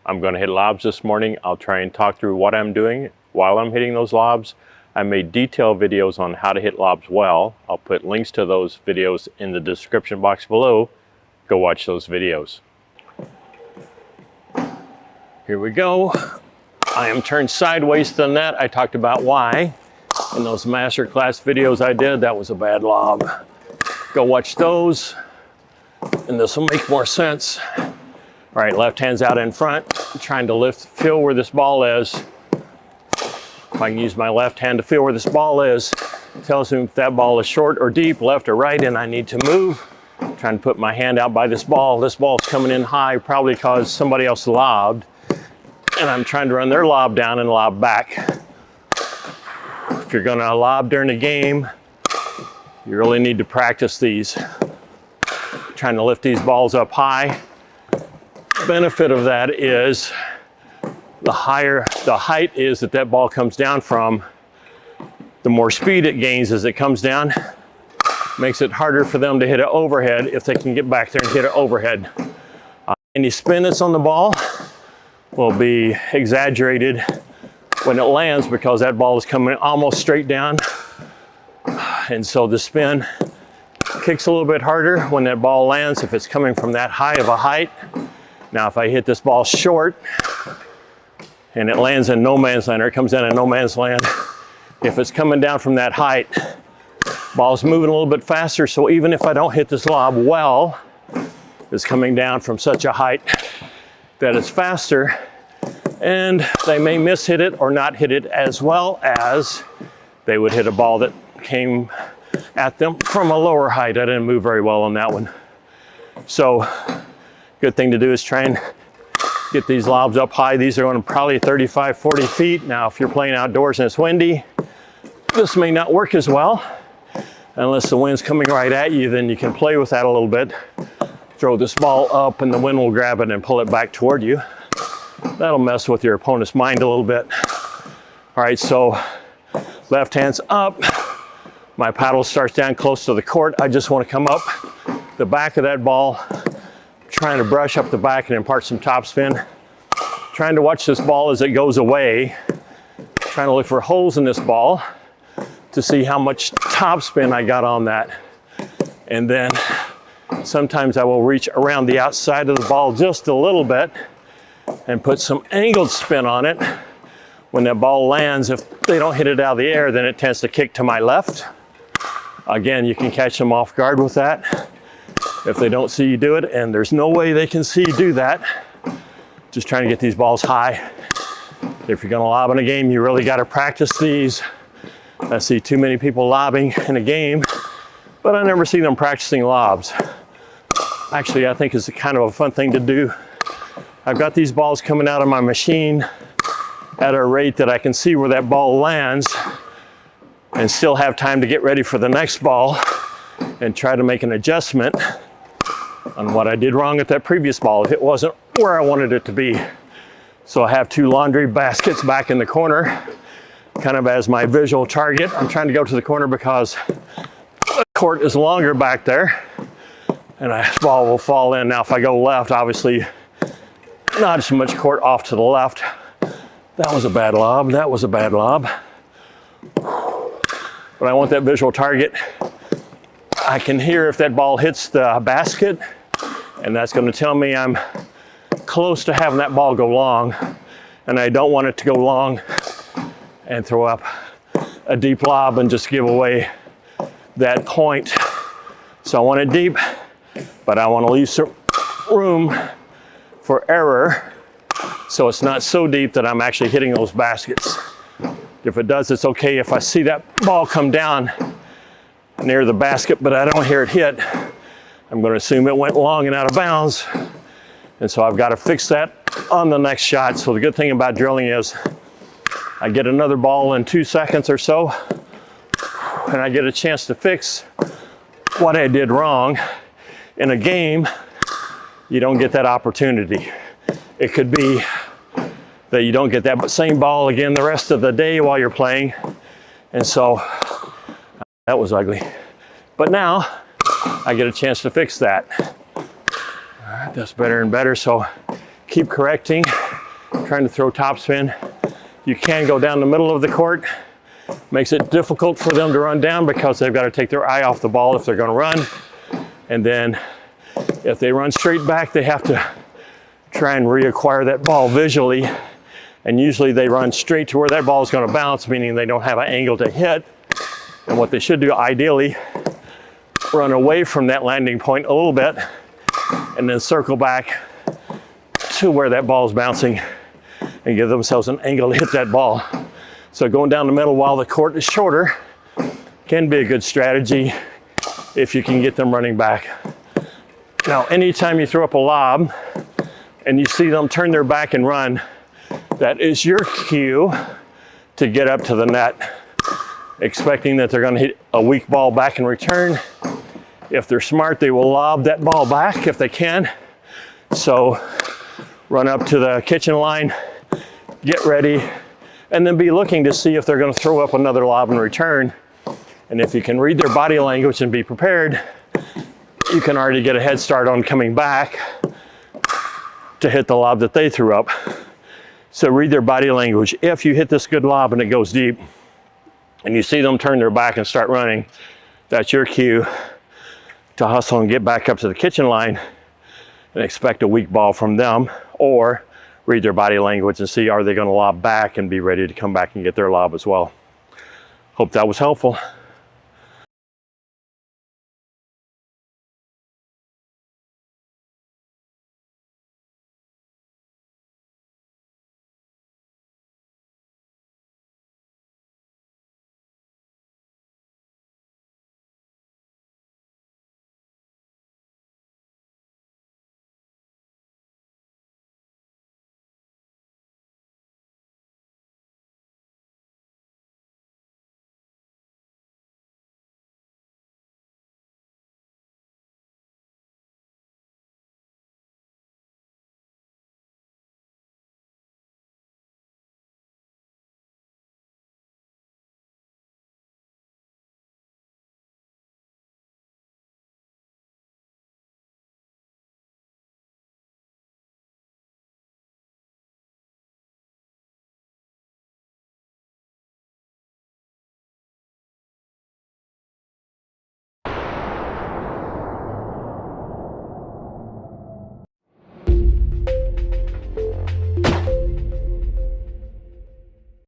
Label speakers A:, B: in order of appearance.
A: I'm going to hit lobs this morning. I'll try and talk through what I'm doing while I'm hitting those lobs. I made detailed videos on how to hit lobs well. I'll put links to those videos in the description box below. Go watch those videos. Here we go. I am turned sideways to the net. I talked about why in those masterclass videos I did. That was a bad lob. Go watch those, and this will make more sense. All right, left hand's out in front, trying to feel where this ball is. If I can use my left hand to feel where this ball is, it tells me if that ball is short or deep, left or right, and I need to move. I'm trying to put my hand out by this ball. This ball's coming in high, probably because somebody else lobbed. And I'm trying to run their lob down and lob back. If you're gonna lob during a game, you really need to practice these. Trying to lift these balls up high. Benefit of that is the higher the height is that ball comes down from, the more speed it gains as it comes down. Makes it harder for them to hit it overhead if they can get back there and hit it overhead. Any spin that's on the ball will be exaggerated when it lands because that ball is coming almost straight down. And so the spin kicks a little bit harder when that ball lands if it's coming from that high of a height. Now if I hit this ball short and it lands in no man's land, or it comes down in no man's land, if it's coming down from that height, ball's moving a little bit faster, so even if I don't hit this lob well, it's coming down from such a height that it's faster, and they may miss-hit it or not hit it as well as they would hit a ball that came at them from a lower height. I didn't move very well on that one. So, good thing to do is try and get these lobs up high. These are going probably 35, 40 feet. Now, if you're playing outdoors and it's windy, this may not work as well. Unless the wind's coming right at you, then you can play with that a little bit. Throw this ball up and the wind will grab it and pull it back toward you. That'll mess with your opponent's mind a little bit. All right, so left hand's up. My paddle starts down close to the court. I just want to come up the back of that ball, trying to brush up the back and impart some topspin. Trying to watch this ball as it goes away. Trying to look for holes in this ball to see how much topspin I got on that. And then sometimes I will reach around the outside of the ball just a little bit and put some angled spin on it. When that ball lands, if they don't hit it out of the air, then it tends to kick to my left. Again, you can catch them off guard with that if they don't see you do it, and there's no way they can see you do that. Just trying to get these balls high. If you're gonna lob in a game, you really gotta practice these. I see too many people lobbing in a game, but I never see them practicing lobs. Actually, I think it's kind of a fun thing to do. I've got these balls coming out of my machine at a rate that I can see where that ball lands and still have time to get ready for the next ball and try to make an adjustment on what I did wrong at that previous ball if it wasn't where I wanted it to be. So I have two laundry baskets back in the corner, kind of as my visual target. I'm trying to go to the corner because the court is longer back there and a ball will fall in. Now if I go left, obviously not as much court off to the left. That was a bad lob, that was a bad lob. But I want that visual target. I can hear if that ball hits the basket, and that's going to tell me I'm close to having that ball go long, and I don't want it to go long and throw up a deep lob and just give away that point. So I want it deep, but I want to leave some room for error so it's not so deep that I'm actually hitting those baskets. If it does, it's okay. If I see that ball come down near the basket, but I don't hear it hit, I'm going to assume it went long and out of bounds. And so I've got to fix that on the next shot. So the good thing about drilling is I get another ball in 2 seconds or so, and I get a chance to fix what I did wrong. In a game, you don't get that opportunity. It could be that you don't get that same ball again the rest of the day while you're playing. And so that was ugly. But now I get a chance to fix that. All right, that's better and better. So keep correcting. trying to throw topspin. You can go down the middle of the court. Makes it difficult for them to run down because they've got to take their eye off the ball if they're going to run. And then if they run straight back, they have to try and reacquire that ball visually. And usually they run straight to where that ball is going to bounce, meaning they don't have an angle to hit. And what they should do, ideally, run away from that landing point a little bit and then circle back to where that ball is bouncing and give themselves an angle to hit that ball. So going down the middle while the court is shorter can be a good strategy if you can get them running back. Now, anytime you throw up a lob and you see them turn their back and run, that is your cue to get up to the net, expecting that they're going to hit a weak ball back in return. If they're smart, they will lob that ball back if they can. So run up to the kitchen line, get ready, and then be looking to see if they're going to throw up another lob in return. And if you can read their body language and be prepared, you can already get a head start on coming back to hit the lob that they threw up. So read their body language. If you hit this good lob and it goes deep, and you see them turn their back and start running, that's your cue to hustle and get back up to the kitchen line and expect a weak ball from them, or read their body language and see, are they going to lob back and be ready to come back and get their lob as well. Hope that was helpful.